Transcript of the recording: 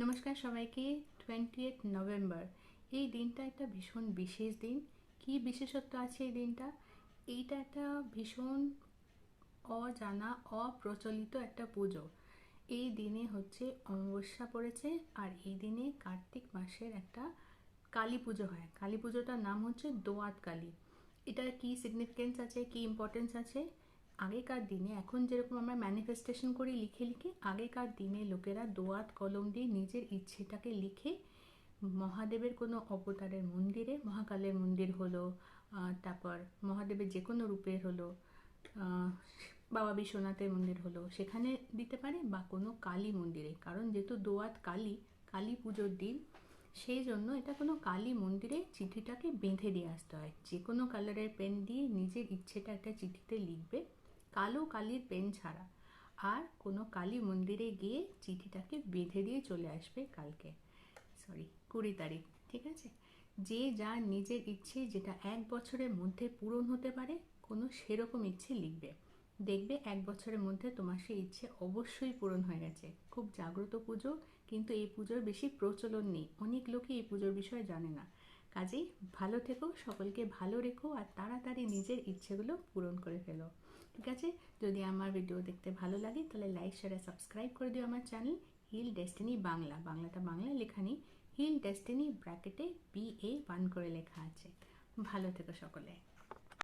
নমস্কার সবাইকে। 28 নভেম্বর এই দিনটা একটা ভীষণ বিশেষ দিন। কি বিশেষত্ব আছে এই দিনটা? এইটা একটা ভীষণ অজানা অপ্রচলিত একটা পুজো। এই দিনে হচ্ছে অমাবস্যা পড়েছে, আর এই দিনে কার্তিক মাসের একটা কালী পুজো হয়। কালী পুজোটার নাম হচ্ছে দোয়াত কালী। এটার কি সিগনিফিকেন্স আছে, কি ইম্পর্টেন্স আছে? আগেকার দিনে, এখন যেরকম আমরা ম্যানিফেস্টেশন করি লিখে লিখে, আগেকার দিনে লোকেরা দোয়াত কলম দিয়ে নিজের ইচ্ছেটাকে লিখে মহাদেবের কোনো অবতারের মন্দিরে, মহাকালের মন্দির হলো, তারপর মহাদেবের যে কোনো রূপের হলো, বাবা বিশ্বনাথের মন্দির হলো, সেখানে দিতে পারে, বা কোনো কালী মন্দিরে। কারণ যেহেতু দোয়াত কালী, কালী পুজোর দিন, সেই জন্য এটা কোনো কালী মন্দিরে চিঠিটাকে বেঁধে দিয়ে আসতে হয়। যে কোনো কালারের পেন দিয়ে নিজের ইচ্ছেটা একটা চিঠিতে লিখবে, কালো কালির পেন ছাড়া। আর কোনো কালী মন্দিরে গিয়ে চিঠিটাকে বেঁধে দিয়ে চলে আসবে কালকে, 20 তারিখ, ঠিক আছে? যে যার নিজের ইচ্ছে যেটা 1 বছরের মধ্যে পূরণ হতে পারে, কোনো সেরকম ইচ্ছে লিখবে। দেখবে 1 বছরের মধ্যে তোমার সেই ইচ্ছে অবশ্যই পূরণ হয়ে গেছে। খুব জাগ্রত পুজো, কিন্তু এই পুজোর বেশি প্রচলন নেই, অনেক লোকই এই পুজোর বিষয়ে জানে না। কাজেই ভালো থেকো, সকলকে ভালো রেখো, আর তাড়াতাড়ি নিজের ইচ্ছেগুলো পূরণ করে ফেলো, ঠিক আছে? যদি আমার ভিডিও দেখতে ভালো লাগে তাহলে লাইক শেয়ার সাবস্ক্রাইব করে দিও আমার চ্যানেল হিল ডেস্টিনি বাংলা। বাংলাটা বাংলায় লেখা নেই, হিল ডেস্টিনি ব্র্যাকেটে BA1 করে লেখা আছে। ভালো থেকো সকলে।